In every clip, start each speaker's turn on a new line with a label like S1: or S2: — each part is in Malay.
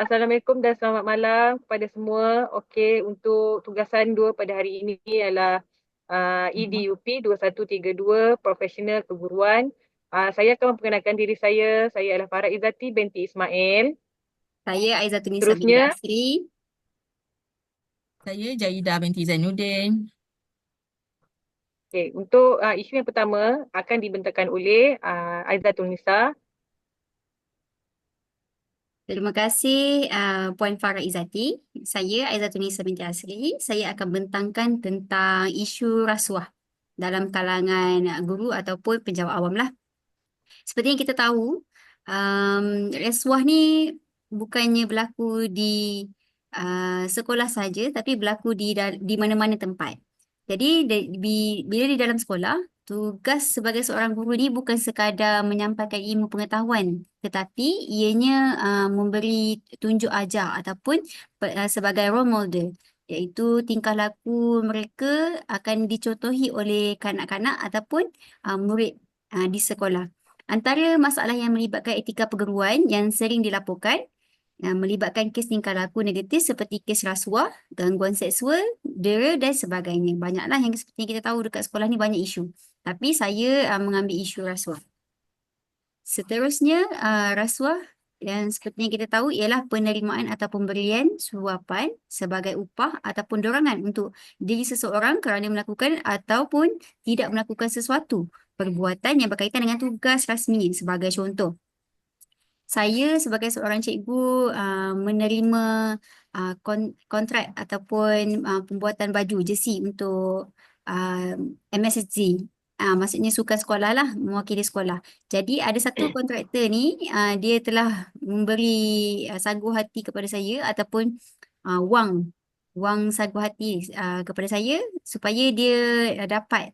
S1: Assalamualaikum dan selamat malam kepada semua. Okey, untuk tugasan 2 pada hari ini ialah EDUP 2132 Profesional Keguruan. Saya akan memperkenalkan diri saya. Saya adalah Farah Izzati binti Ismail.
S2: Saya Aizatunisa binti
S1: Seterusnya,
S2: Asri.
S3: Saya Jaidah binti Zainuddin.
S1: untuk isu yang pertama akan dibentangkan oleh Aizatul Nisa.
S2: Terima kasih Puan Farah Izzati. Saya Aizatunisa binti Asri. Saya akan bentangkan tentang isu rasuah dalam kalangan guru ataupun penjawat awam lah. Seperti yang kita tahu, rasuah ni bukannya berlaku di sekolah saja, tapi berlaku di mana-mana tempat. Jadi bila di dalam sekolah, tugas sebagai seorang guru ni bukan sekadar menyampaikan ilmu pengetahuan, tetapi ianya memberi tunjuk ajar ataupun sebagai role model, iaitu tingkah laku mereka akan dicontohi oleh kanak-kanak ataupun murid di sekolah. Antara masalah yang melibatkan etika perguruan yang sering dilaporkan melibatkan kes tingkah laku negatif seperti kes rasuah, gangguan seksual, dera dan sebagainya. Banyaklah yang seperti yang kita tahu dekat sekolah ni banyak isu. Tapi saya mengambil isu rasuah. Seterusnya, rasuah yang seperti yang kita tahu ialah penerimaan atau pemberian suapan sebagai upah ataupun dorangan untuk diri seseorang kerana melakukan ataupun tidak melakukan sesuatu perbuatan yang berkaitan dengan tugas rasmi. Sebagai contoh, saya sebagai seorang cikgu menerima kontrak ataupun pembuatan baju jersey untuk MSSG. Maksudnya sukan sekolah lah, mewakili sekolah. Jadi ada satu kontraktor ni, dia telah memberi sagu hati kepada saya ataupun wang sagu hati kepada saya supaya dia dapat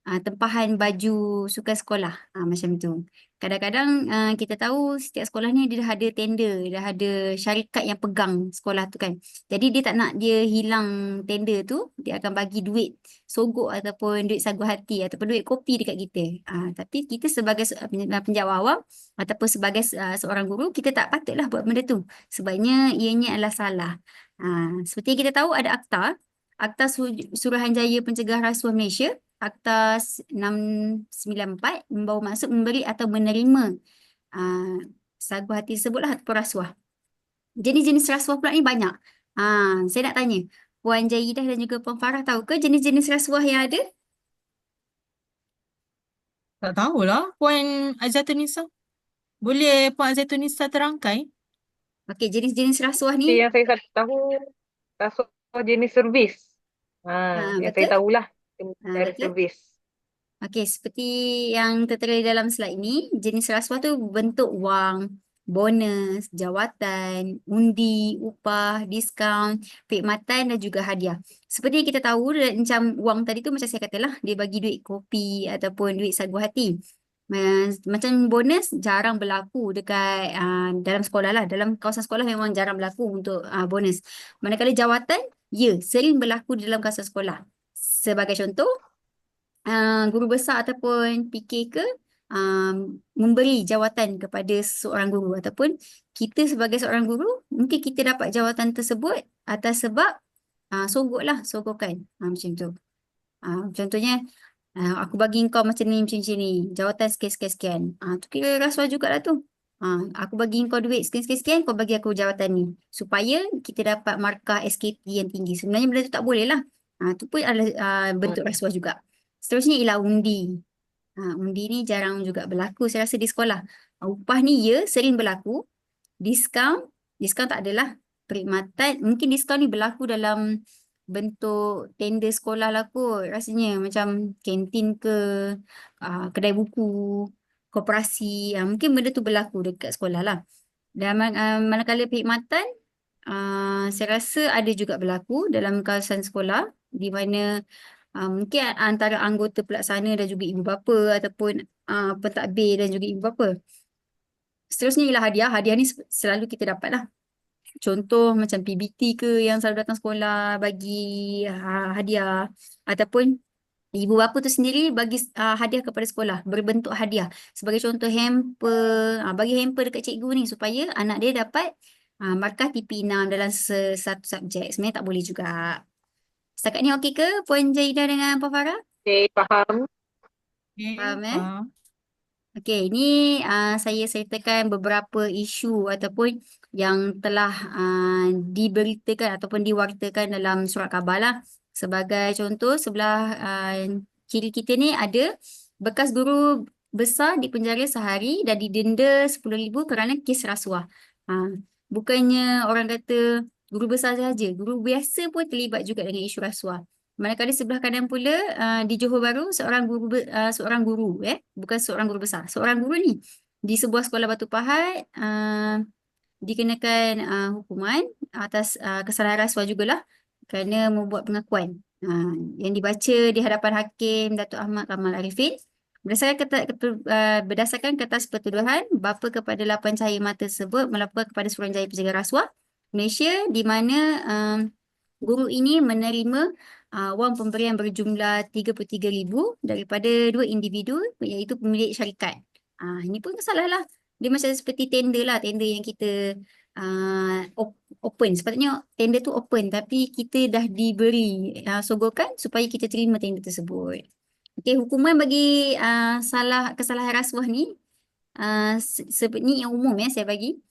S2: tempahan baju sukan sekolah macam tu. Kadang-kadang kita tahu setiap sekolah ni dia dah ada tender, dah ada syarikat yang pegang sekolah tu kan. Jadi dia tak nak dia hilang tender tu, dia akan bagi duit sogok ataupun duit sagu hati ataupun duit kopi dekat kita. Tapi kita sebagai penjawat awam ataupun sebagai seorang guru, kita tak patutlah buat benda tu. Sebabnya ianya adalah salah. Seperti yang kita tahu ada Akta Suruhanjaya Pencegah Rasuah Malaysia, Akta 694 membawa maksud memberi atau menerima sagu hati tersebutlah ataupun rasuah. Jenis-jenis rasuah pula ni banyak. Saya nak tanya, Puan Jaidah dan juga Puan Farah tahu ke jenis-jenis rasuah yang ada?
S3: Tak tahulah Puan Aizatunisa. Boleh Puan Aizatunisa terangkai?
S2: Okey, jenis-jenis rasuah
S1: Okay,
S2: ni,
S1: yang saya tahu rasuah jenis servis. Yang saya
S2: betul?
S1: tahulah cara
S2: Betul?
S1: servis.
S2: Okey, seperti yang tertera dalam slide ni, jenis rasuah tu bentuk wang, bonus, jawatan, undi, upah, diskaun, perkhidmatan dan juga hadiah. Seperti yang kita tahu, macam wang tadi tu macam saya katalah, dia bagi duit kopi ataupun duit sagu hati. Macam bonus jarang berlaku dekat dalam sekolah lah. Dalam kawasan sekolah memang jarang berlaku untuk bonus. Manakala jawatan, ya, sering berlaku di dalam kawasan sekolah. Sebagai contoh, guru besar ataupun PK ke memberi jawatan kepada seorang guru ataupun kita sebagai seorang guru mungkin kita dapat jawatan tersebut atas sebab sogokan macam tu. Contohnya aku bagi kau macam ni, jawatan sekian-sekian. Tu kira rasuah jugalah tu. Aku bagi kau duit sekian-sekian, kau bagi aku jawatan ni supaya kita dapat markah SKT yang tinggi. Sebenarnya benda tu tak boleh lah. Tu pun adalah bentuk rasuah juga. Seterusnya ialah undi. Undi ni jarang juga berlaku saya rasa di sekolah. Upah ni ya sering berlaku. Diskaun tak adalah. Perkhidmatan, mungkin diskaun ni berlaku dalam bentuk tender sekolah lah kot. Rasanya macam kantin ke, kedai buku, koperasi. Mungkin benda tu berlaku dekat sekolah lah. Dan manakala perkhidmatan, saya rasa ada juga berlaku dalam kawasan sekolah di mana mungkin antara anggota pelaksana dan juga ibu bapa ataupun pentadbir dan juga ibu bapa. Seterusnya ialah hadiah. Hadiah ni selalu kita dapat lah. Contoh macam PBT ke yang selalu datang sekolah bagi hadiah ataupun ibu bapa tu sendiri bagi hadiah kepada sekolah berbentuk hadiah. Sebagai contoh hamper, bagi hamper dekat cikgu ni supaya anak dia dapat Markah TP6 dalam satu subjek. Sebenarnya tak boleh juga. Setakat ni okey ke Puan Jaida dengan Puan Farah?
S1: Okay, faham.
S3: Okay,
S2: Faham
S3: faham.
S2: Okey, ini saya sertakan beberapa isu ataupun yang telah diberitakan ataupun diwartakan dalam surat khabar lah. Sebagai contoh, sebelah kiri kita ni ada bekas guru besar dipenjara sehari dan didenda 10,000 kerana kes rasuah. Bukannya orang kata guru besar sahaja, guru biasa pun terlibat juga dengan isu rasuah. Manakala sebelah kanan pula di Johor Bahru seorang guru bukan seorang guru besar, seorang guru ni di sebuah sekolah Batu Pahat dikenakan hukuman atas kesalahan rasuah jugalah kerana membuat pengakuan yang dibaca di hadapan Hakim Datuk Ahmad Kamal Arifin berdasarkan kertas pertuduhan bapa kepada 8 cahaya mata tersebut melaporkan kepada Suruhanjaya Pencegahan Rasuah Malaysia di mana guru ini menerima wang pemberian berjumlah 33,000 daripada dua individu iaitu pemilik syarikat. Ini pun salah lah. Dia macam seperti tender lah, tender yang kita open. Sepatutnya tender tu open tapi kita dah diberi sogokan supaya kita terima tender tersebut. Okey, hukuman bagi kesalahan rasuah ni ni yang umum saya bagi.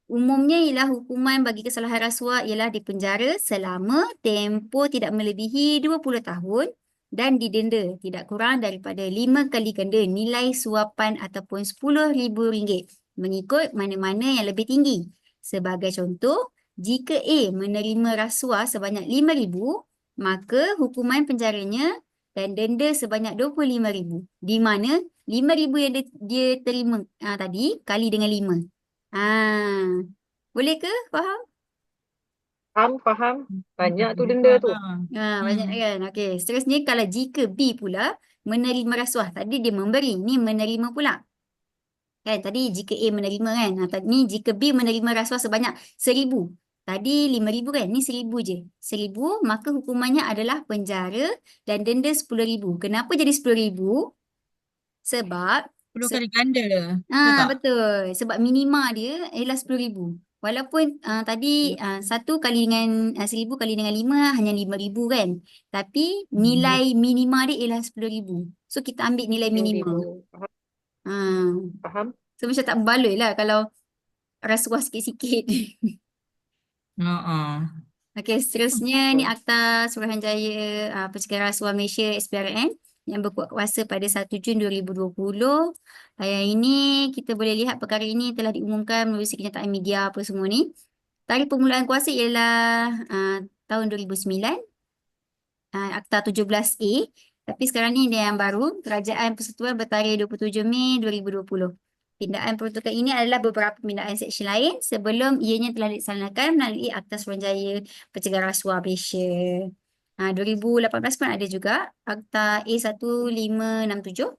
S2: Umumnya ialah hukuman bagi kesalahan rasuah ialah dipenjara selama tempoh tidak melebihi 20 tahun dan didenda tidak kurang daripada 5 kali ganda nilai suapan ataupun RM10,000 mengikut mana-mana yang lebih tinggi. Sebagai contoh, jika A menerima rasuah sebanyak RM5,000, maka hukuman penjaranya dan denda sebanyak RM25,000. Di mana RM5,000 yang dia terima tadi kali dengan 5. Boleh ke? Faham?
S1: Faham. Banyak tu denda tu.
S2: Banyak kan? Okey. Seterusnya kalau jika B pula menerima rasuah. Tadi dia memberi, ni menerima pula. Kan? Tadi jika A menerima kan? Ni jika B menerima rasuah sebanyak 1,000. Tadi 5,000 kan? Ni 1,000 je. 1,000 maka hukumannya adalah penjara dan denda 10,000. Kenapa jadi 10,000? Sebab
S3: 10 kali ganda. Betul tak?
S2: betul. Sebab minima dia ialah 10,000. Walaupun tadi 1 kali dengan 1,000 kali dengan 5 hanya 5,000 kan. Tapi nilai minima dia ialah 10,000. So kita ambil nilai minima.
S1: Faham. Faham.
S2: So macam tak berbaloi lah kalau rasuah sikit-sikit. Okey, seterusnya ni Akta Suruhanjaya Pencegahan Rasuah Malaysia SPRM yang berkuat kuasa pada 1 Jun 2020. Yang ini kita boleh lihat perkara ini telah diumumkan melalui kenyataan media apa semua ni. Tarikh permulaan kuasa ialah tahun 2009, Akta 17A. Tapi sekarang ni dia yang baru, Kerajaan Persekutuan bertarikh 27 Mei 2020. Pindaan peruntukan ini adalah beberapa pindaan seksyen lain sebelum ianya telah dilaksanakan melalui Akta Suruhanjaya Pencegahan Rasuah Malaysia. 2018 pun ada juga Akta A1567.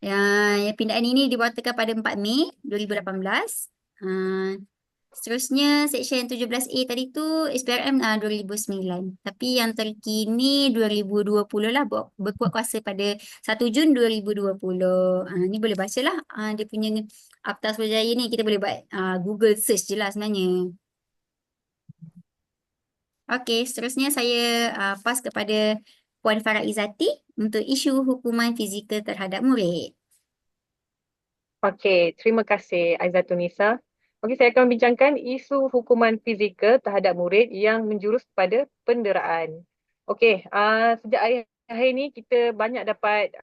S2: Yang pindaan ini diwartakan pada 4 Mei 2018. Seterusnya Seksyen 17A tadi tu SPRM 2009. Tapi yang terkini 2020 lah berkuat kuasa pada 1 Jun 2020. Ni boleh baca lah dia punya Akta Suruhanjaya ni. Kita boleh buat Google search je lah sebenarnya. Okey, seterusnya saya pass kepada Puan Farah Izzati untuk isu hukuman fizikal terhadap murid.
S1: Okey, terima kasih Aizatun Nisa. Okey, saya akan membincangkan isu hukuman fizikal terhadap murid yang menjurus kepada penderaan. Okey, sejak akhir ini kita banyak dapat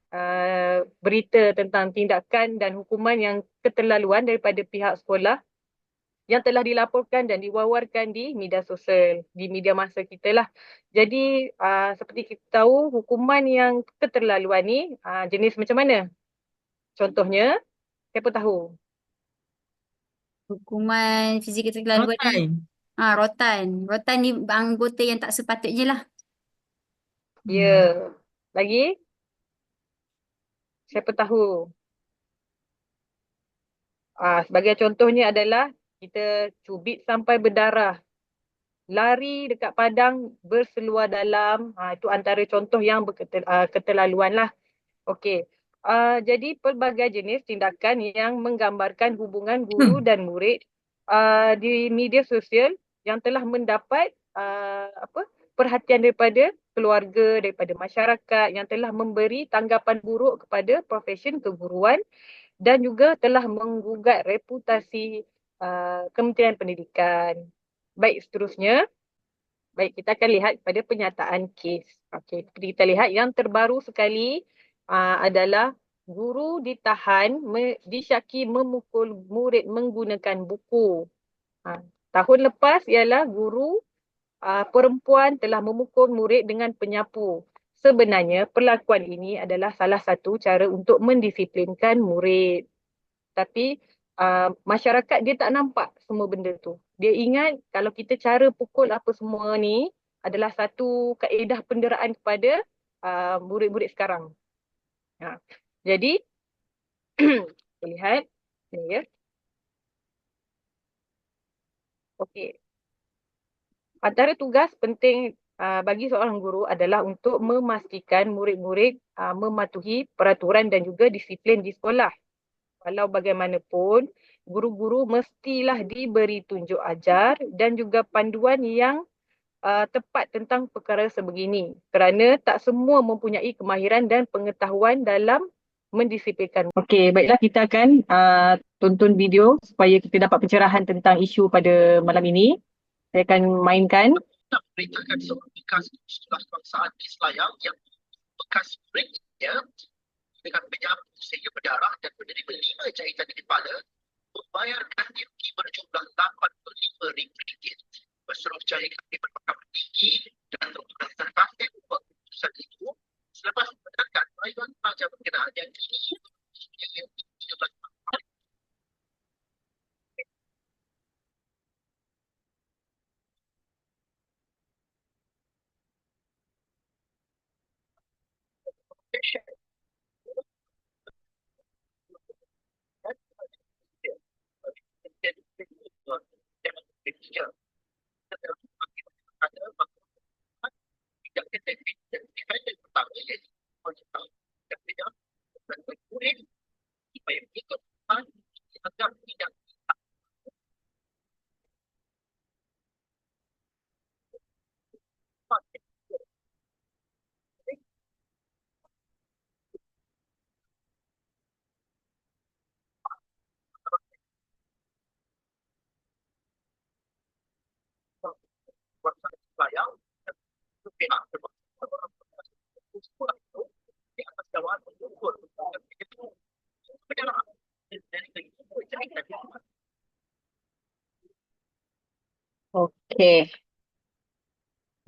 S1: berita tentang tindakan dan hukuman yang keterlaluan daripada pihak sekolah yang telah dilaporkan dan diwawarkan di media sosial, di media masa kita lah. Jadi, seperti kita tahu, hukuman yang keterlaluan ni jenis macam mana? Contohnya, siapa tahu?
S2: Hukuman fizikal terlaluan ni. Rotan. Rotan ni anggota yang tak sepatutnya lah.
S1: Ya. Lagi? Siapa tahu? Sebagai contohnya adalah kita cubit sampai berdarah. Lari dekat padang berseluar dalam. Itu antara contoh yang keterlaluan lah. Okey. Jadi pelbagai jenis tindakan yang menggambarkan hubungan guru dan murid di media sosial yang telah mendapat perhatian daripada keluarga, daripada masyarakat yang telah memberi tanggapan buruk kepada profesion keguruan dan juga telah menggugat reputasi Kementerian Pendidikan. Baik, seterusnya. Baik, kita akan lihat pada penyataan kes. Okey, seperti kita lihat yang terbaru sekali adalah guru ditahan disyaki memukul murid menggunakan buku. Tahun lepas ialah guru perempuan telah memukul murid dengan penyapu. Sebenarnya perlakuan ini adalah salah satu cara untuk mendisiplinkan murid. Tapi masyarakat dia tak nampak semua benda tu. Dia ingat kalau kita cara pukul apa semua ni adalah satu kaedah penderaan kepada murid-murid sekarang. Jadi, kita lihat sini ya. Okey. Antara tugas penting bagi seorang guru adalah untuk memastikan murid-murid mematuhi peraturan dan juga disiplin di sekolah. Walau bagaimanapun, guru-guru mestilah diberi tunjuk ajar dan juga panduan yang tepat tentang perkara sebegini. Kerana tak semua mempunyai kemahiran dan pengetahuan dalam mendisiplinkan. Okey, baiklah kita akan tonton video supaya kita dapat pencerahan tentang isu pada malam ini. Saya akan mainkan.
S4: Nak memberitakan seorang bekas sekolah kebangsaan di Selayang yang bekas muridnya dengan penyapu sehingga berdarah dan menerima 5 jahitan di kepala membayarkan DUP berjumlah RM85. Berseluruh jaya kami berpengalaman tinggi dan terima kasih buat keputusan itu selepas mendengarkan rayuan pelajar berkenaan yang kini yang 13 Selayang pihak sekolah itu di atas jawaan mengukur
S1: Okey.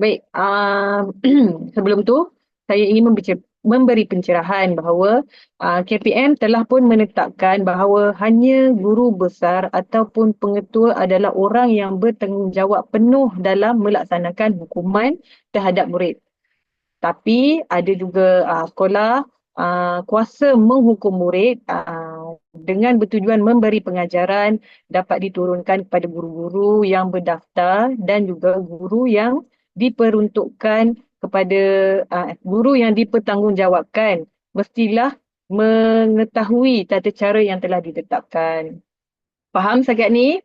S1: Baik, sebelum tu saya ingin memberi pencerahan bahawa KPM telah pun menetapkan bahawa hanya guru besar ataupun pengetua adalah orang yang bertanggungjawab penuh dalam melaksanakan hukuman terhadap murid. Tapi ada juga sekolah kuasa menghukum murid dengan bertujuan memberi pengajaran dapat diturunkan kepada guru-guru yang berdaftar dan juga guru yang diperuntukkan kepada guru yang dipertanggungjawabkan mestilah mengetahui tata cara yang telah ditetapkan. Faham setakat ni?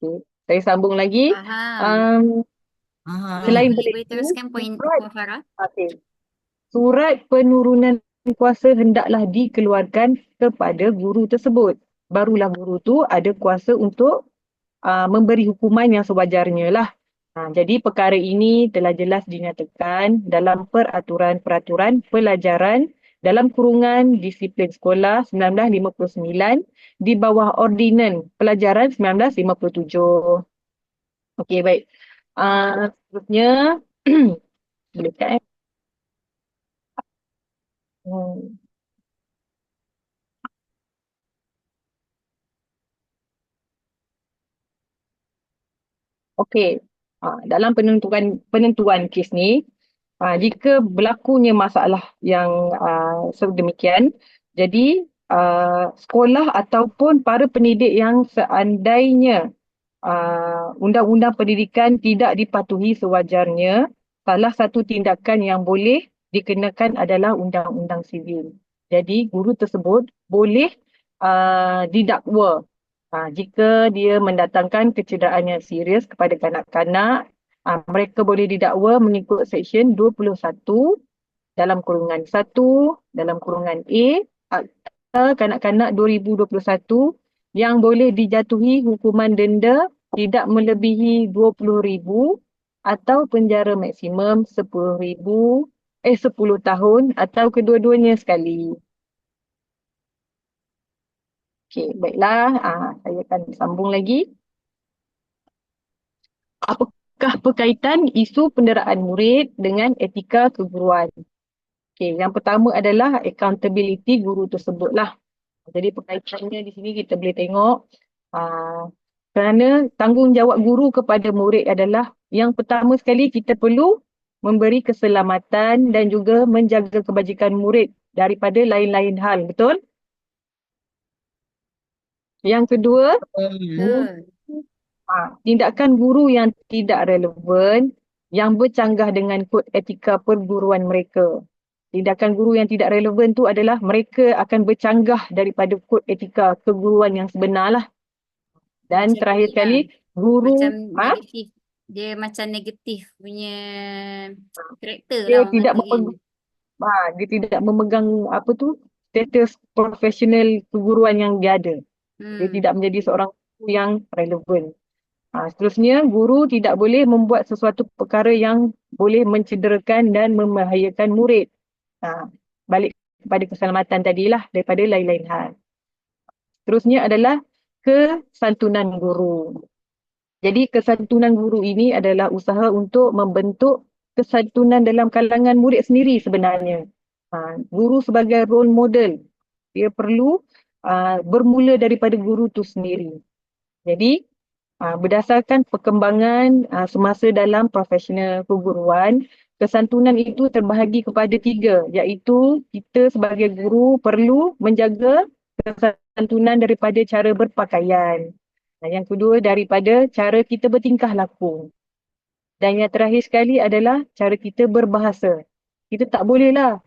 S1: Okay. Saya sambung lagi.
S2: Faham.
S1: Selain
S2: boleh teruskan poin Puan Farah?
S1: Okay. Surat penurunan kuasa hendaklah dikeluarkan kepada guru tersebut. Barulah guru tu ada kuasa untuk memberi hukuman yang sewajarnya lah. Jadi perkara ini telah jelas dinyatakan dalam peraturan-peraturan pelajaran dalam kurungan disiplin sekolah 1959 di bawah ordinan pelajaran 1957. Okey, baik. Seterusnya, boleh tak Okey, dalam penentuan kes ni, jika berlakunya masalah yang sedemikian, jadi sekolah ataupun para pendidik yang seandainya undang-undang pendidikan tidak dipatuhi sewajarnya, salah satu tindakan yang boleh dikenakan adalah undang-undang sivil. Jadi guru tersebut boleh didakwa Jika dia mendatangkan kecederaan yang serius kepada kanak-kanak, mereka boleh didakwa mengikut Seksyen 21 dalam kurungan 1 dalam kurungan A Akta Kanak-kanak 2021 yang boleh dijatuhi hukuman denda tidak melebihi 20,000 atau penjara maksimum 10 tahun atau kedua-duanya sekali. Okey, baiklah. Saya akan sambung lagi. Apakah berkaitan isu penderaan murid dengan etika keguruan? Okey, yang pertama adalah accountability guru tersebutlah. Jadi perkaitannya di sini kita boleh tengok kerana tanggungjawab guru kepada murid adalah yang pertama sekali kita perlu memberi keselamatan dan juga menjaga kebajikan murid daripada lain-lain hal, betul? Yang kedua,
S2: Betul.
S1: tindakan guru yang tidak relevan yang bercanggah dengan kod etika perguruan mereka. Tindakan guru yang tidak relevan tu adalah mereka akan bercanggah daripada kod etika keguruan yang sebenar lah. Dan
S2: Macam
S1: terakhir
S2: ni
S1: sekali, guru
S2: Macam negatif. Dia macam negatif punya karakter
S1: dia
S2: lah orang
S1: tidak
S2: kata kan.
S1: dia tidak memegang status profesional keguruan yang dia ada. Dia tidak menjadi seorang guru yang relevan. Seterusnya, guru tidak boleh membuat sesuatu perkara yang boleh mencederakan dan membahayakan murid. Balik kepada keselamatan tadilah daripada lain-lain hal. Seterusnya adalah kesantunan guru. Jadi kesantunan guru ini adalah usaha untuk membentuk kesantunan dalam kalangan murid sendiri sebenarnya. Guru sebagai role model, dia perlu bermula daripada guru tu sendiri. Jadi berdasarkan perkembangan semasa dalam profesional keguruan, kesantunan itu terbahagi kepada 3, iaitu kita sebagai guru perlu menjaga kesantunan daripada cara berpakaian. Yang kedua daripada cara kita bertingkah laku. Dan yang terakhir sekali adalah cara kita berbahasa. Kita tak boleh lah,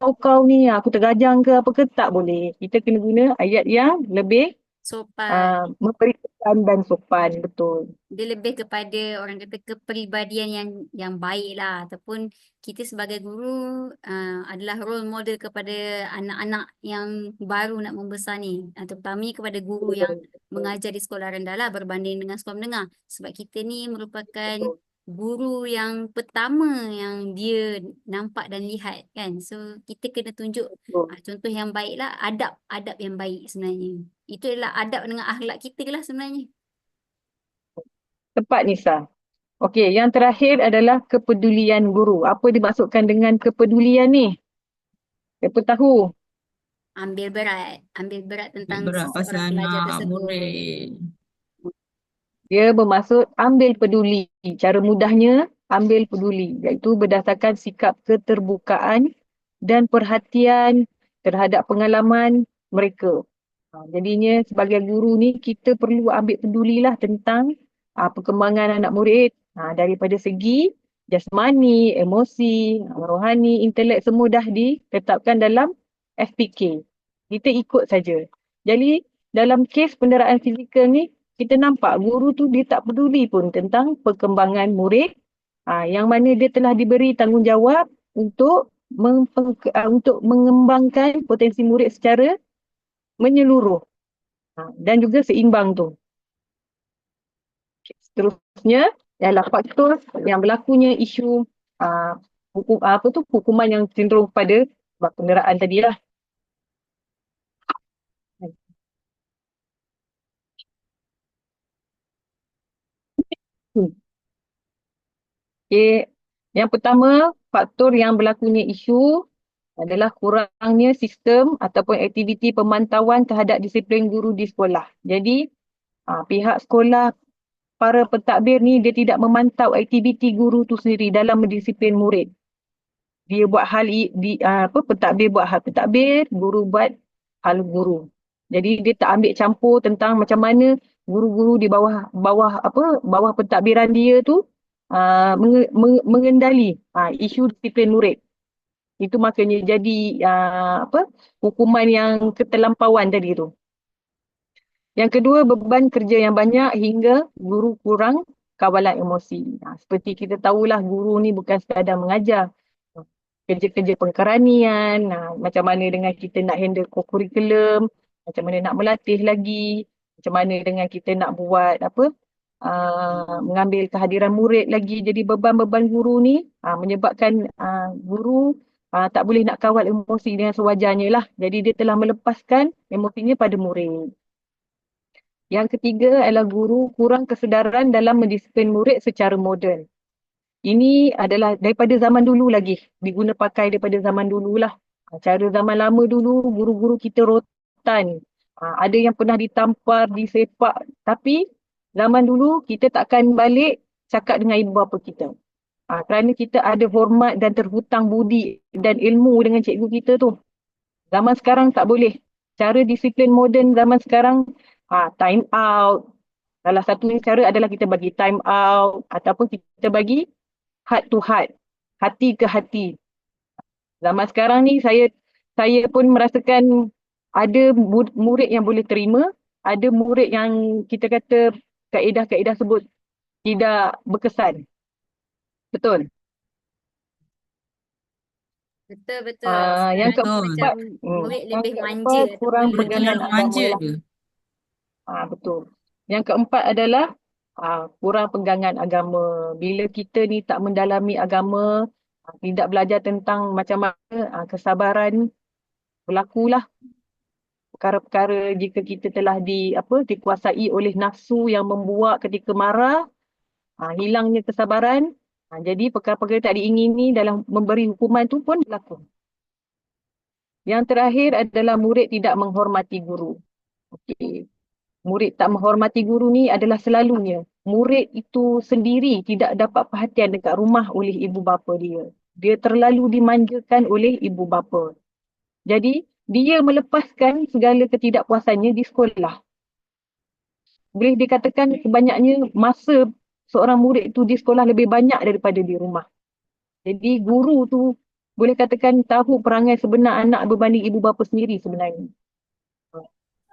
S1: kau ni aku tergajang ke apa ke, tak boleh. Kita kena guna ayat yang lebih
S2: Sopan.
S1: memberi kesan dan sopan, betul.
S2: Dia lebih kepada orang kata kepribadian yang baik lah, ataupun kita sebagai guru adalah role model kepada anak-anak yang baru nak membesar ni, terutama kepada guru yang mengajar di sekolah rendah lah berbanding dengan sekolah menengah, sebab kita ni merupakan guru yang pertama yang dia nampak dan lihat kan. So kita kena tunjuk contoh yang baik lah, adab yang baik sebenarnya. Itu adalah adab dengan akhlak kita lah sebenarnya.
S1: Tepat, Nisa. Okey, yang terakhir adalah kepedulian guru. Apa dimaksudkan dengan kepedulian ni? Siapa tahu?
S2: Ambil berat tentang
S3: Berat pasal
S2: seorang pelajar
S3: anak
S2: tersebut.
S3: murid.
S1: Dia bermaksud ambil peduli. Cara mudahnya, ambil peduli. Iaitu berdasarkan sikap keterbukaan dan perhatian terhadap pengalaman mereka. Jadinya sebagai guru ni kita perlu ambil pedulilah tentang perkembangan anak murid daripada segi jasmani, emosi, rohani, intelek, semua dah ditetapkan dalam FPK. Kita ikut saja. Jadi dalam kes penderaan fizikal ni, kita nampak guru tu dia tak peduli pun tentang perkembangan murid yang mana dia telah diberi tanggungjawab untuk mengembangkan potensi murid secara menyeluruh dan juga seimbang tu. Seterusnya ialah faktor yang berlakunya isu hukuman yang cenderung kepada penderaan tadilah. Okay. Yang pertama, faktor yang berlakunya isu adalah kurangnya sistem ataupun aktiviti pemantauan terhadap disiplin guru di sekolah. Jadi, pihak sekolah, para pentadbir ni dia tidak memantau aktiviti guru tu sendiri dalam mendisiplin murid. Dia buat hal pentadbir buat hal pentadbir, guru buat hal guru. Jadi dia tak ambil campur tentang macam mana guru-guru di bawah pentadbiran dia tu mengendali isu disiplin murid. Itu makanya jadi hukuman yang keterlampauan tadi tu. Yang kedua, beban kerja yang banyak hingga guru kurang kawalan emosi. Seperti kita tahulah, guru ni bukan sekadar mengajar. Kerja-kerja pengkeranian, macam mana dengan kita nak handle co-curriculum, macam mana nak melatih lagi, macam mana dengan kita nak buat mengambil kehadiran murid lagi. Jadi beban-beban guru ni menyebabkan guru tak boleh nak kawal emosi dengan sewajarnya lah. Jadi dia telah melepaskan emosinya pada murid. Yang ketiga adalah guru kurang kesedaran dalam mendisiplin murid secara moden. Ini adalah daripada zaman dulu lagi, diguna pakai daripada zaman dululah. Cara zaman lama dulu, guru-guru kita rotan. Ada yang pernah ditampar, disepak. Tapi zaman dulu kita takkan balik cakap dengan ibu bapa kita. Kerana kita ada hormat dan terhutang budi dan ilmu dengan cikgu kita tu. Zaman sekarang tak boleh. Cara disiplin moden zaman sekarang, time out. Salah satu cara adalah kita bagi time out ataupun kita bagi heart to heart, hati ke hati. Zaman sekarang ni saya pun merasakan ada murid yang boleh terima, ada murid yang kita kata kaedah-kaedah sebut tidak berkesan. Betul?
S2: Betul.
S1: Yang
S2: Sekarang
S3: Betul.
S2: macam murid
S1: yang
S2: lebih
S1: keempat,
S2: manja
S1: kurang
S2: ataupun
S1: pegangan
S3: Terlalu
S1: agama
S3: manja
S1: lah.
S3: ke?
S1: Betul. Yang keempat adalah kurang pegangan agama. Bila kita ni tak mendalami agama, tidak belajar tentang macam mana kesabaran berlakulah perkara-perkara jika kita telah dikuasai oleh nafsu yang membuat ketika marah, hilangnya kesabaran. Jadi perkara-perkara tak diingini dalam memberi hukuman tu pun berlaku. Yang terakhir adalah murid tidak menghormati guru. Okey. Murid tak menghormati guru ni adalah selalunya murid itu sendiri tidak dapat perhatian dekat rumah oleh ibu bapa dia. Dia terlalu dimanjakan oleh ibu bapa. Jadi, dia melepaskan segala ketidakpuasannya di sekolah. Boleh dikatakan kebanyakannya masa seorang murid itu di sekolah lebih banyak daripada di rumah. Jadi, guru tu boleh katakan tahu perangai sebenar anak berbanding ibu bapa sendiri sebenarnya.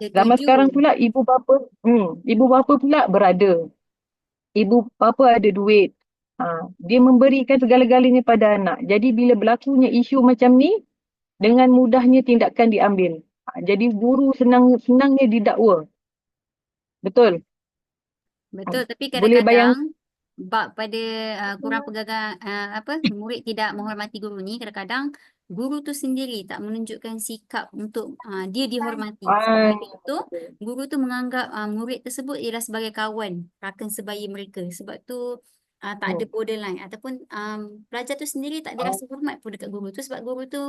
S1: Zaman sekarang pula ibu bapa pula berada. Ibu bapa ada duit. Dia memberikan segala-galanya pada anak. Jadi bila berlakunya isu macam ni, dengan mudahnya tindakan diambil. Jadi guru senangnya didakwa. Betul?
S2: Betul, tapi
S1: Boleh bayang.
S2: kadang-kadang bab pada kurang pegangan murid tidak menghormati guru ni, kadang-kadang guru tu sendiri tak menunjukkan sikap untuk dia dihormati. Sebagai contoh, guru tu menganggap murid tersebut ialah sebagai kawan, rakan sebaya mereka. Sebab tu tak ada borderline ataupun pelajar tu sendiri tak ada rasa hormat pun dekat guru tu sebab guru tu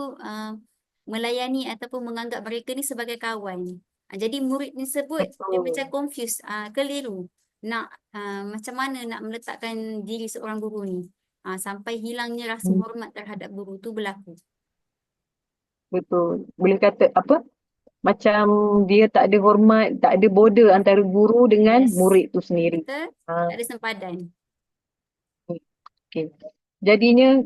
S2: melayani ataupun menganggap mereka ni sebagai kawan. Jadi murid tersebut dia macam confused, keliru. Macam mana nak meletakkan diri seorang guru ni sampai hilangnya rasa hormat terhadap guru tu berlaku.
S1: Betul. Boleh kata macam dia tak ada hormat, tak ada border antara guru dengan murid tu sendiri.
S2: Betul, tak ada sempadan.
S1: Okay. Jadinya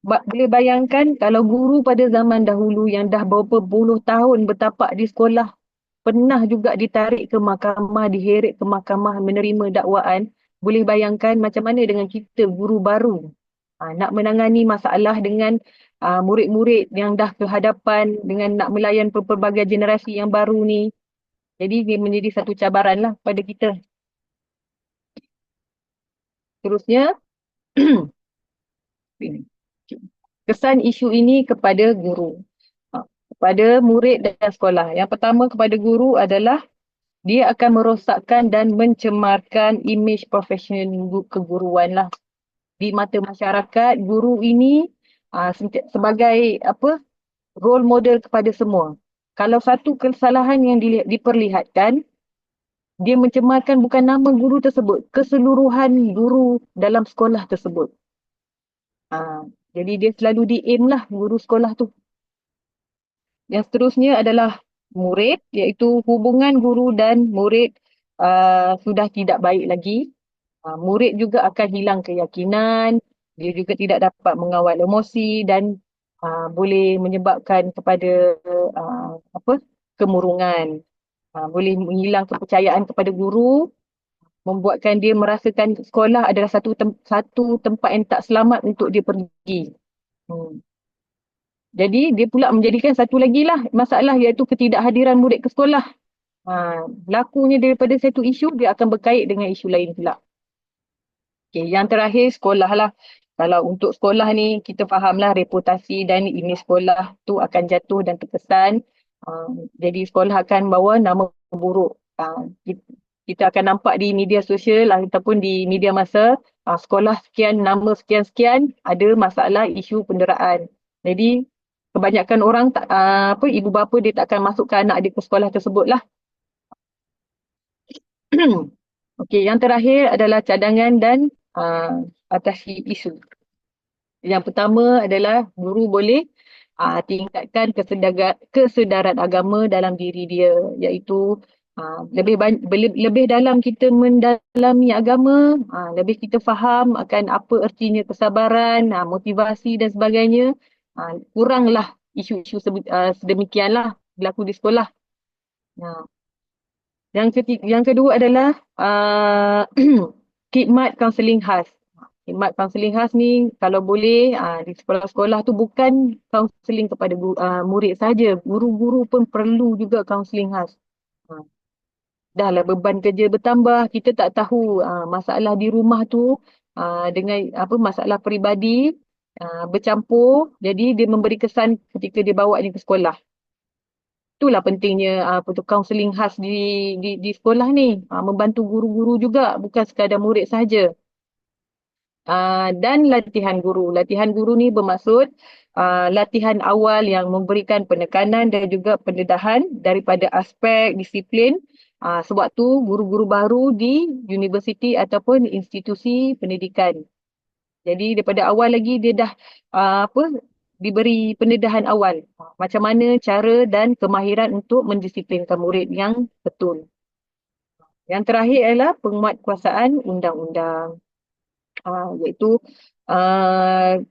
S1: boleh bayangkan kalau guru pada zaman dahulu yang dah berapa puluh tahun bertapak di sekolah, pernah juga ditarik ke mahkamah, diheret ke mahkamah menerima dakwaan, boleh bayangkan macam mana dengan kita guru baru. Nak menangani masalah dengan murid-murid yang dah ke hadapan, dengan nak melayan pelbagai generasi yang baru ni. Jadi dia menjadi satu cabaran lah pada kita. Terusnya, kesan isu ini kepada guru, kepada murid dan sekolah. Yang pertama kepada guru adalah dia akan merosakkan dan mencemarkan imej profesional keguruan lah. Di mata masyarakat, guru ini sebagai role model kepada semua. Kalau satu kesalahan yang diperlihatkan, dia mencemarkan bukan nama guru tersebut, keseluruhan guru dalam sekolah tersebut. Jadi dia selalu di-aim lah guru sekolah tu. Yang seterusnya adalah murid, iaitu hubungan guru dan murid sudah tidak baik lagi. Murid juga akan hilang keyakinan, dia juga tidak dapat mengawal emosi dan boleh menyebabkan kepada kemurungan. Boleh menghilang kepercayaan kepada guru, membuatkan dia merasakan sekolah adalah satu tempat yang tak selamat untuk dia pergi. Jadi dia pula menjadikan satu lagi lah masalah, iaitu ketidakhadiran murid ke sekolah. Berlakunya daripada satu isu, dia akan berkait dengan isu lain pula. Okay, yang terakhir sekolah lah. Kalau untuk sekolah ni, kita fahamlah reputasi dan imej sekolah tu akan jatuh dan terkesan. Jadi sekolah akan bawa nama buruk. Kita akan nampak di media sosial ataupun di media masa, sekolah sekian, nama sekian-sekian ada masalah isu penderaan. Jadi kebanyakan orang ibu bapa dia tak akan masukkan anak dia ke sekolah tersebut lah. Okey, yang terakhir adalah cadangan dan atasi isu. Yang pertama adalah guru boleh tingkatkan kesedaran agama dalam diri dia, iaitu lebih dalam kita mendalami agama, lebih kita faham akan apa ertinya kesabaran, motivasi dan sebagainya. Kuranglah isu-isu sedemikianlah berlaku di sekolah. Yang kedua adalah khidmat kaunseling khas. Khidmat kaunseling khas ni kalau boleh di sekolah-sekolah tu bukan kaunseling kepada murid saja, guru-guru pun perlu juga kaunseling khas. Dahlah beban kerja bertambah, kita tak tahu masalah di rumah tu dengan masalah peribadi bercampur, jadi dia memberi kesan ketika dia bawa ni ke sekolah. Itulah pentingnya kaunseling khas di sekolah ni, membantu guru-guru juga, bukan sekadar murid sahaja. Dan latihan guru. Latihan guru ni bermaksud latihan awal yang memberikan penekanan dan juga pendedahan daripada aspek disiplin sewaktu guru-guru baru di universiti ataupun institusi pendidikan. Jadi daripada awal lagi dia dah diberi pendedahan awal. Macam mana cara dan kemahiran untuk mendisiplinkan murid yang betul. Yang terakhir adalah penguatkuasaan undang-undang. Iaitu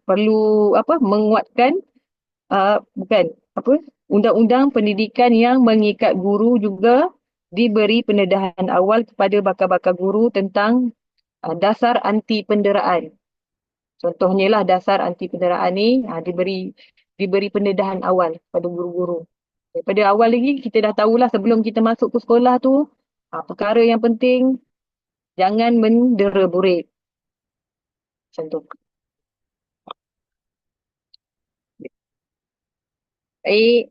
S1: perlu menguatkan undang-undang pendidikan yang mengikat guru juga diberi pendedahan awal kepada bakal-bakal guru tentang dasar anti penderaan. Contohnya lah dasar anti penderaan ni diberi pendedahan awal kepada guru-guru. Daripada awal lagi kita dah tahulah sebelum kita masuk ke sekolah tu, perkara yang penting jangan mendera murid. Macam tu. Baik.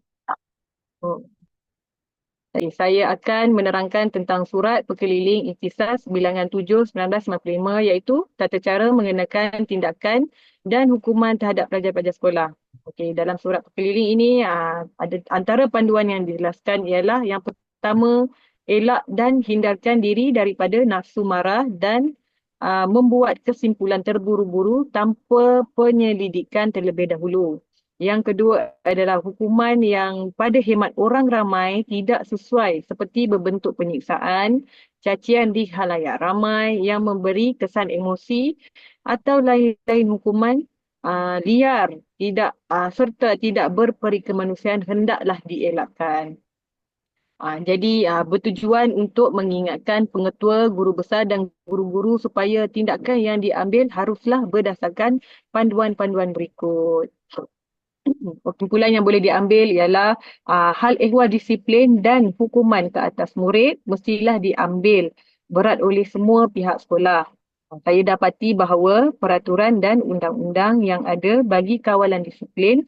S1: Saya akan menerangkan tentang surat Pekeliling Ikhtisas Bilangan 7 1995, iaitu tata cara mengenakan tindakan dan hukuman terhadap pelajar-pelajar sekolah. Okey, dalam surat Pekeliling ini ada antara panduan yang dijelaskan ialah yang pertama, elak dan hindarkan diri daripada nafsu marah dan membuat kesimpulan terburu-buru tanpa penyelidikan terlebih dahulu. Yang kedua adalah hukuman yang pada khidmat orang ramai tidak sesuai, seperti berbentuk penyiksaan, cacian di khalayak ramai yang memberi kesan emosi atau lain-lain hukuman liar serta tidak berperi kemanusiaan hendaklah dielakkan. Jadi bertujuan untuk mengingatkan pengetua, guru besar dan guru-guru supaya tindakan yang diambil haruslah berdasarkan panduan-panduan berikut. Kesimpulan yang boleh diambil ialah hal ehwal disiplin dan hukuman ke atas murid mestilah diambil berat oleh semua pihak sekolah. Saya dapati bahawa peraturan dan undang-undang yang ada bagi kawalan disiplin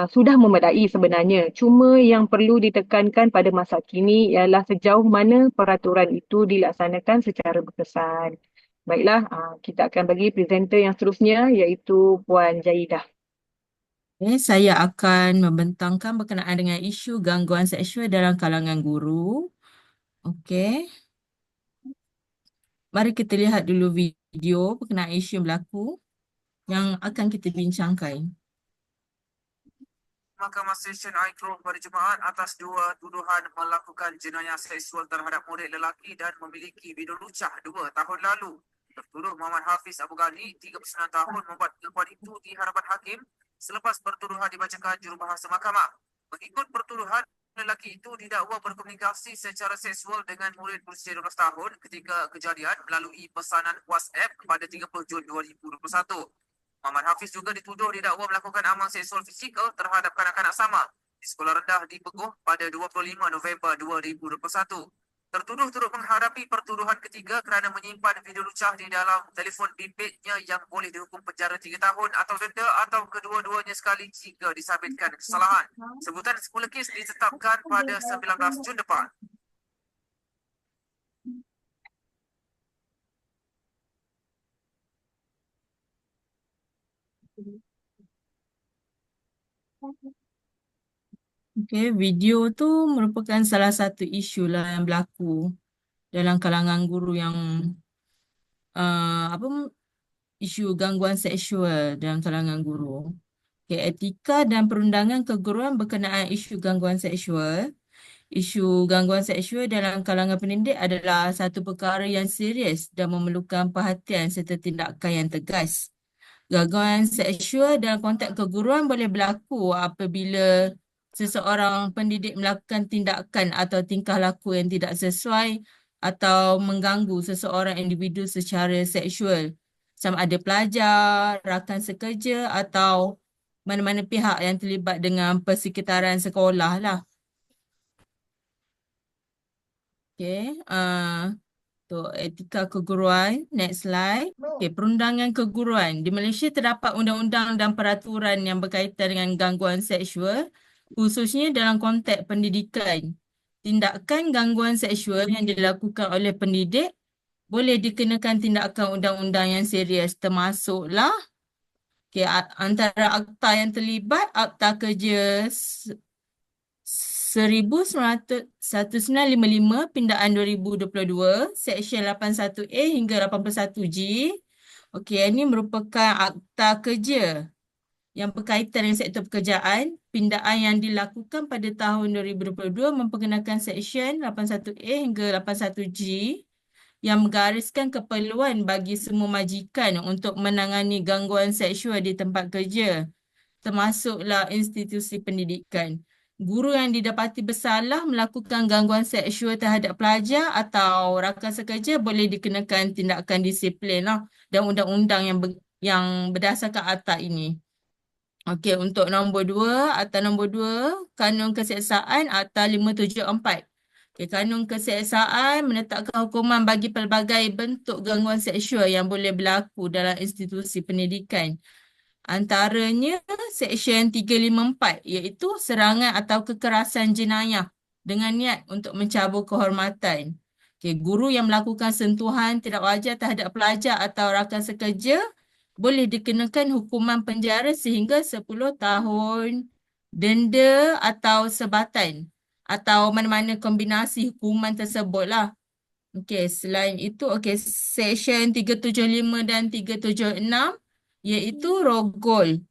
S1: sudah memadai sebenarnya. Cuma yang perlu ditekankan pada masa kini ialah sejauh mana peraturan itu dilaksanakan secara berkesan. Baiklah, kita akan bagi presenter yang seterusnya iaitu Puan Jahidah.
S3: Okay, saya akan membentangkan berkenaan dengan isu gangguan seksual dalam kalangan guru. Okey. Mari kita lihat dulu video berkenaan isu yang berlaku yang akan kita bincangkan.
S5: Mahkamah Session High Court pada Jumaat atas dua tuduhan melakukan jenayah seksual terhadap murid lelaki dan memiliki bidul lucah 2 tahun lalu. Tertuduh Muhammad Hafiz Abu Ghani, 39 tahun, membuat pengakuan itu di hadapan hakim selepas pertuduhan dibacakan jurubahasa mahkamah. Mengikut pertuduhan, lelaki itu didakwa berkomunikasi secara seksual dengan murid berusia 12 tahun ketika kejadian melalui pesanan WhatsApp pada 30 Jun 2021. Muhammad Hafiz juga dituduh didakwa melakukan amal seksual fizikal terhadap kanak-kanak sama di sekolah rendah di Peguh pada 25 November 2021. Tertuduh turut menghadapi pertuduhan ketiga kerana menyimpan video lucah di dalam telefon bimbitnya yang boleh dihukum penjara 3 tahun atau denda atau kedua-duanya sekali jika disabitkan kesalahan. Sebutan semula kes ditetapkan pada 19 Jun depan.
S3: Okey, video tu merupakan salah satu isu lah yang berlaku dalam kalangan guru yang isu gangguan seksual dalam kalangan guru. Okey, etika dan perundangan keguruan berkenaan isu gangguan seksual. Isu gangguan seksual dalam kalangan pendidik adalah satu perkara yang serius dan memerlukan perhatian serta tindakan yang tegas. Gangguan seksual dalam konteks keguruan boleh berlaku apabila seseorang pendidik melakukan tindakan atau tingkah laku yang tidak sesuai atau mengganggu seseorang individu secara seksual, sama ada pelajar, rakan sekerja atau mana-mana pihak yang terlibat dengan persekitaran sekolah lah. Okey, untuk etika keguruan, next slide. Okey, perundangan keguruan. Di Malaysia terdapat undang-undang dan peraturan yang berkaitan dengan gangguan seksual, khususnya dalam konteks pendidikan. Tindakan gangguan seksual yang dilakukan oleh pendidik boleh dikenakan tindakan undang-undang yang serius, termasuklah antara akta yang terlibat, Akta Kerja 1955 pindaan 2022, Seksyen 81A hingga 81G. Okey, ini merupakan akta kerja yang berkaitan dengan sektor pekerjaan. Pindaan yang dilakukan pada tahun 2022 memperkenalkan Seksyen 81A hingga 81G yang menggariskan keperluan bagi semua majikan untuk menangani gangguan seksual di tempat kerja, termasuklah institusi pendidikan. Guru yang didapati bersalah melakukan gangguan seksual terhadap pelajar atau rakan sekerja boleh dikenakan tindakan disiplin lah, dan undang-undang yang berdasarkan akta ini. Okey, untuk nombor 2, akta nombor 2, Kanun Keseksaan Akta 574. Okey, Kanun Keseksaan menetapkan hukuman bagi pelbagai bentuk gangguan seksual yang boleh berlaku dalam institusi pendidikan. Antaranya Seksyen 354 iaitu serangan atau kekerasan jenayah dengan niat untuk mencabur kehormatan. Okey, guru yang melakukan sentuhan tidak wajar terhadap pelajar atau rakan sekerja boleh dikenakan hukuman penjara sehingga 10 tahun, denda atau sebatan atau mana-mana kombinasi hukuman tersebutlah. Okey, selain itu, Seksyen 375 dan 376 iaitu rogol.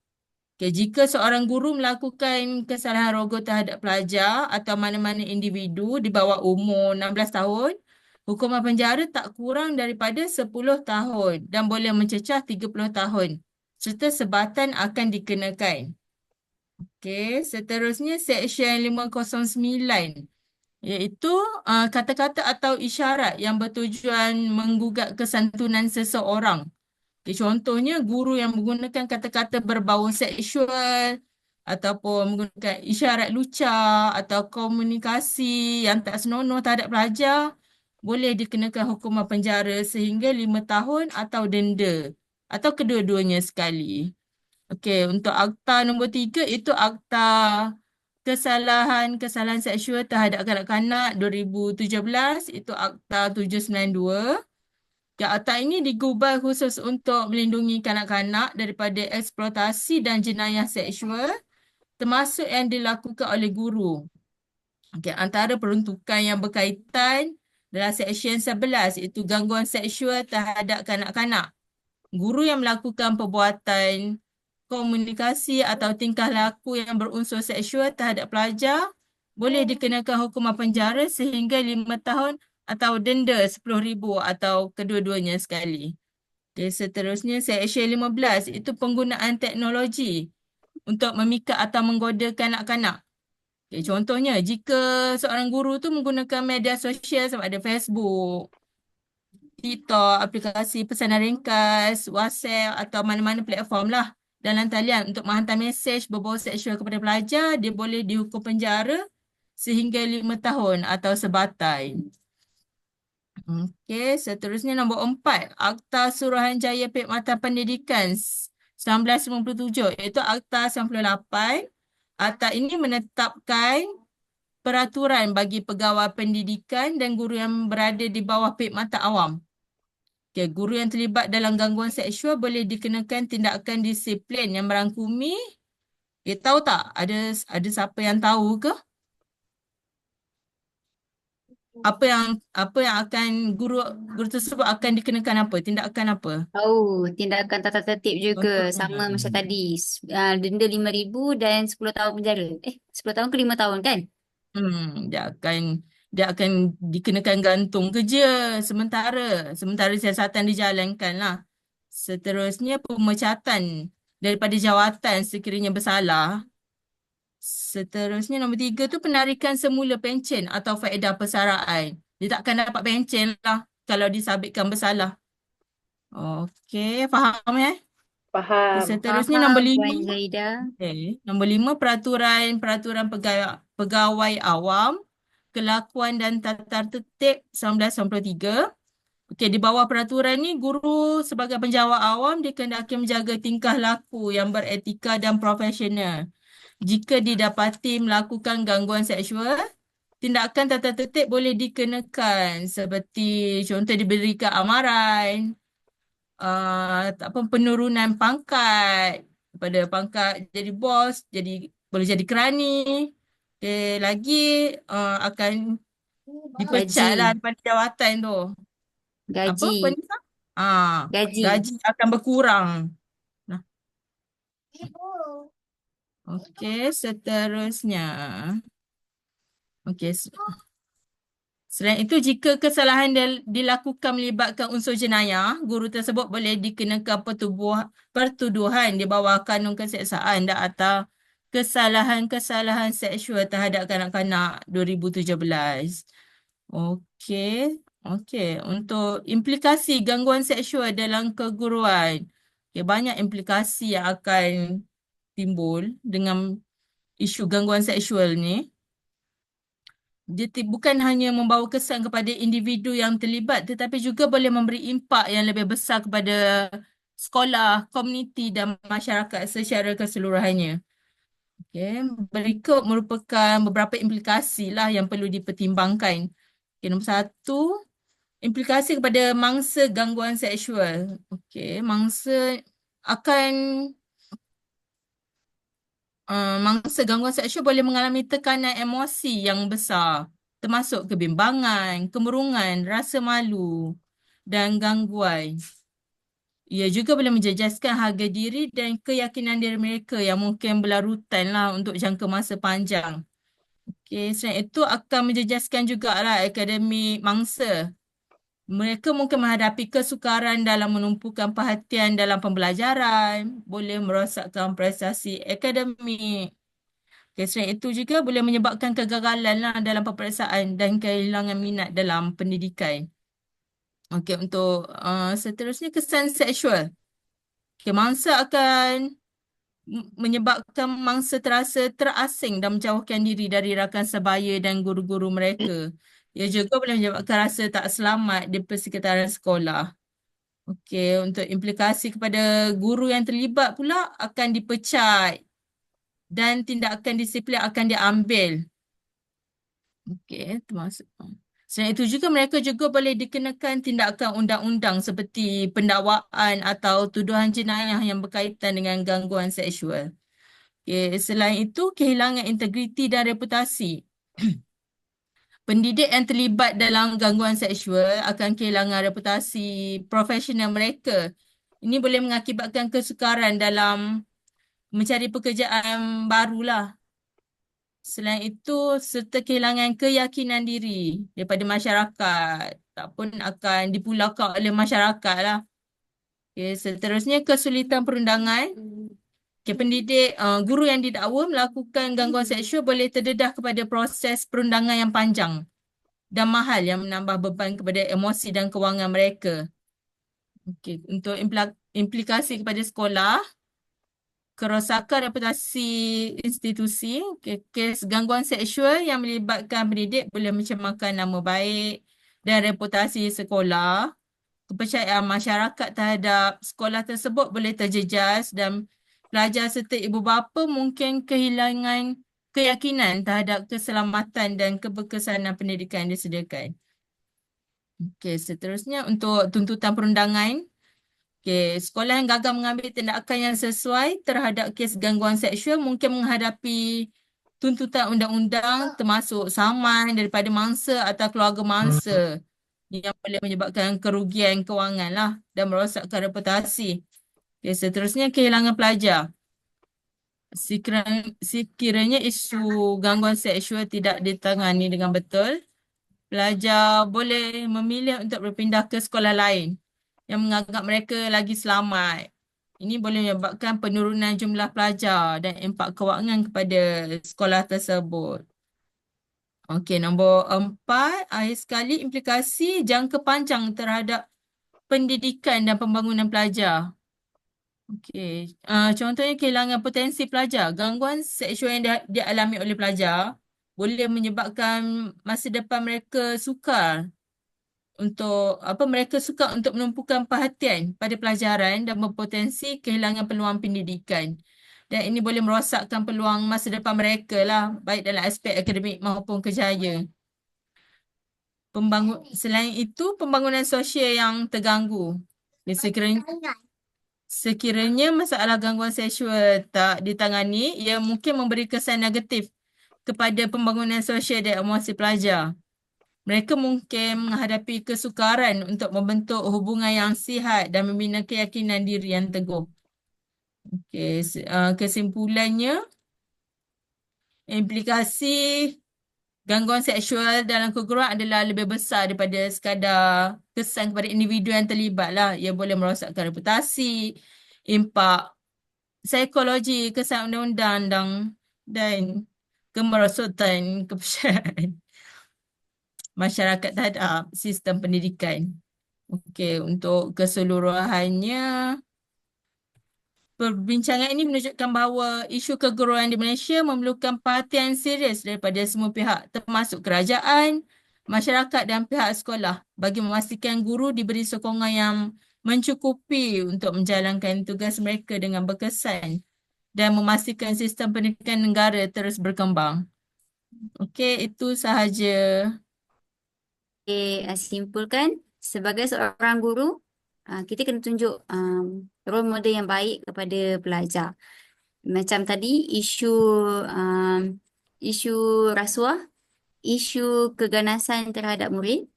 S3: Okay, jika seorang guru melakukan kesalahan rogol terhadap pelajar atau mana-mana individu di bawah umur 16 tahun, hukuman penjara tak kurang daripada 10 tahun dan boleh mencecah 30 tahun serta sebatan akan dikenakan. Okey, seterusnya Seksyen 509 iaitu kata-kata atau isyarat yang bertujuan menggugat kesantunan seseorang. Okay, contohnya guru yang menggunakan kata-kata berbau seksual ataupun menggunakan isyarat lucah atau komunikasi yang tak senonoh terhadap pelajar boleh dikenakan hukuman penjara sehingga 5 tahun atau denda atau kedua-duanya sekali. Okey, untuk akta nombor 3 itu Akta Kesalahan Seksual terhadap Kanak-kanak 2017, itu Akta 792. Akta ini digubal khusus untuk melindungi kanak-kanak daripada eksploitasi dan jenayah seksual termasuk yang dilakukan oleh guru. Okey, antara peruntukan yang berkaitan dalam Seksyen 11 iaitu gangguan seksual terhadap kanak-kanak. Guru yang melakukan perbuatan komunikasi atau tingkah laku yang berunsur seksual terhadap pelajar boleh dikenakan hukuman penjara sehingga 5 tahun atau denda 10,000 atau kedua-duanya sekali. Okay, seterusnya Seksyen 15 itu penggunaan teknologi untuk memikat atau menggoda kanak-kanak. Okay, contohnya, jika seorang guru tu menggunakan media sosial sama ada Facebook, TikTok, aplikasi pesanan ringkas, WhatsApp atau mana-mana platform lah dalam talian untuk menghantar mesej berbau seksual kepada pelajar, dia boleh dihukum penjara sehingga 5 tahun atau sebatai. Okey, seterusnya nombor 4, Akta Suruhanjaya Perkhidmatan Pendidikan 1997 iaitu Akta 98. Akta ini menetapkan peraturan bagi pegawai pendidikan dan guru yang berada di bawah perkhidmatan awam. Okay, guru yang terlibat dalam gangguan seksual boleh dikenakan tindakan disiplin yang merangkumi. Tahu tak? Ada siapa yang tahu ke? Apa yang akan guru tersebut akan dikenakan apa? Tindakan apa?
S2: Tahu, tindakan tata tertib juga sama macam
S3: Contohnya.
S2: tadi. Denda 5,000 dan 10 tahun penjara. 10 tahun ke 5 tahun kan?
S3: Dia akan dikenakan gantung kerja sementara siasatan dijalankan lah. Seterusnya pemecatan daripada jawatan sekiranya bersalah. Seterusnya nombor 3 tu penarikan semula pencen atau faedah persaraan. Dia takkan dapat pencen lah kalau disabitkan bersalah. Okey, faham
S1: Faham.
S3: Seterusnya nombor
S2: Faham,
S3: 5.
S2: Puan Zaida.
S3: Okay. Nombor 5, peraturan pegawai awam, kelakuan dan tata tertib 1993. Okey, di bawah peraturan ni, guru sebagai penjawat awam dikehendaki menjaga tingkah laku yang beretika dan profesional. Jika didapati melakukan gangguan seksual, tindakan tata tertib boleh dikenakan seperti contoh diberikan amaran, penurunan pangkat daripada pangkat jadi bos, boleh jadi kerani. Okay, lagi akan dipecat lah
S2: Gaji.
S3: daripada jawatan tu. Apa?
S2: Gaji.
S3: Penisa?
S2: Gaji.
S3: Gaji akan berkurang. Nah, okey, seterusnya. Okey. Selain itu, jika kesalahan dilakukan melibatkan unsur jenayah, guru tersebut boleh dikenakan pertuduhan di bawah Kanun Keseksaan dan atau kesalahan-kesalahan seksual terhadap kanak-kanak 2017. Okey. Okey, untuk implikasi gangguan seksual dalam keguruan. Banyak implikasi yang akan timbul dengan isu gangguan seksual ni. Dia bukan hanya membawa kesan kepada individu yang terlibat tetapi juga boleh memberi impak yang lebih besar kepada sekolah, komuniti dan masyarakat secara keseluruhannya. Okay. Berikut merupakan beberapa implikasi lah yang perlu dipertimbangkan. Okay, nombor 1, implikasi kepada mangsa gangguan seksual. Mangsa gangguan seksual boleh mengalami tekanan emosi yang besar, termasuk kebimbangan, kemurungan, rasa malu dan gangguan. Ia juga boleh menjejaskan harga diri dan keyakinan diri mereka yang mungkin berlarutan lah untuk jangka masa panjang. Selain itu akan menjejaskan jugalah akademik mangsa. Mereka mungkin menghadapi kesukaran dalam menumpukan perhatian dalam pembelajaran, boleh merosakkan prestasi akademik. Selain itu juga boleh menyebabkan kegagalan lah dalam peperiksaan dan kehilangan minat dalam pendidikan. Untuk seterusnya kesan seksual. Mangsa akan menyebabkan mangsa terasa terasing dan menjauhkan diri dari rakan sebaya dan guru-guru mereka. Ia juga boleh menyebabkan rasa tak selamat di persekitaran sekolah. Untuk implikasi kepada guru yang terlibat pula akan dipecat dan tindakan disiplin akan diambil. Termasuk. Selain itu juga mereka juga boleh dikenakan tindakan undang-undang seperti pendakwaan atau tuduhan jenayah yang berkaitan dengan gangguan seksual. Selain itu, kehilangan integriti dan reputasi. Pendidik yang terlibat dalam gangguan seksual akan kehilangan reputasi profesional mereka. Ini boleh mengakibatkan kesukaran dalam mencari pekerjaan barulah. Selain itu, serta kehilangan keyakinan diri daripada masyarakat ataupun akan dipulaukan oleh masyarakat lah. Seterusnya, kesulitan perundangan. Pendidik, guru yang didakwa melakukan gangguan seksual boleh terdedah kepada proses perundangan yang panjang dan mahal yang menambah beban kepada emosi dan kewangan mereka. Okey, untuk implikasi kepada sekolah, kerosakan reputasi institusi, kes gangguan seksual yang melibatkan pendidik boleh mencemarkan nama baik dan reputasi sekolah. Kepercayaan masyarakat terhadap sekolah tersebut boleh terjejas dan pelajar serta ibu bapa mungkin kehilangan keyakinan terhadap keselamatan dan keberkesanan pendidikan yang disediakan. Okey, seterusnya untuk tuntutan perundangan. Okey, sekolah yang gagal mengambil tindakan yang sesuai terhadap kes gangguan seksual mungkin menghadapi tuntutan undang-undang termasuk saman daripada mangsa atau keluarga mangsa yang boleh menyebabkan kerugian kewangan lah dan merosakkan reputasi. Okay, seterusnya kehilangan pelajar. Sekiranya isu gangguan seksual tidak ditangani dengan betul, pelajar boleh memilih untuk berpindah ke sekolah lain yang menganggap mereka lagi selamat. Ini boleh menyebabkan penurunan jumlah pelajar dan impak kewangan kepada sekolah tersebut. Okey, nombor 4, akhir sekali implikasi jangka panjang terhadap pendidikan dan pembangunan pelajar. Okey, contohnya kehilangan potensi pelajar. Gangguan seksual yang dialami oleh pelajar boleh menyebabkan masa depan mereka sukar untuk menumpukan perhatian pada pelajaran dan berpotensi kehilangan peluang pendidikan. Dan ini boleh merosakkan peluang masa depan mereka lah, baik dalam aspek akademik maupun kerjaya. Selain itu, pembangunan sosial yang terganggu. Sekiranya masalah gangguan seksual tak ditangani, ia mungkin memberi kesan negatif kepada pembangunan sosial dan emosi pelajar. Mereka mungkin menghadapi kesukaran untuk membentuk hubungan yang sihat dan membina keyakinan diri yang teguh. Okey, kesimpulannya, implikasi gangguan seksual dalam keguruan adalah lebih besar daripada sekadar kesan kepada individu yang terlibat lah. Ia boleh merosakkan reputasi, impak psikologi, kesan undang-undang dan kemerosotan kepercayaan masyarakat terhadap sistem pendidikan. Okey, untuk keseluruhannya, perbincangan ini menunjukkan bahawa isu keguruan di Malaysia memerlukan perhatian serius daripada semua pihak, termasuk kerajaan, masyarakat dan pihak sekolah bagi memastikan guru diberi sokongan yang mencukupi untuk menjalankan tugas mereka dengan berkesan dan memastikan sistem pendidikan negara terus berkembang. Okey, itu sahaja.
S2: Simpulkan, sebagai seorang guru, kita kena tunjuk role model yang baik kepada pelajar. Macam tadi, isu rasuah, isu keganasan terhadap murid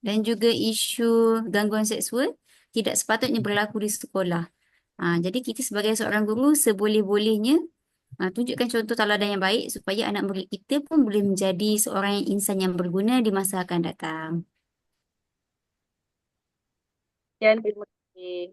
S2: dan juga isu gangguan seksual tidak sepatutnya berlaku di sekolah. Jadi kita sebagai seorang guru seboleh-bolehnya tunjukkan contoh tauladan yang baik supaya anak murid kita pun boleh menjadi seorang insan yang berguna di masa akan datang.
S1: Terima kasih.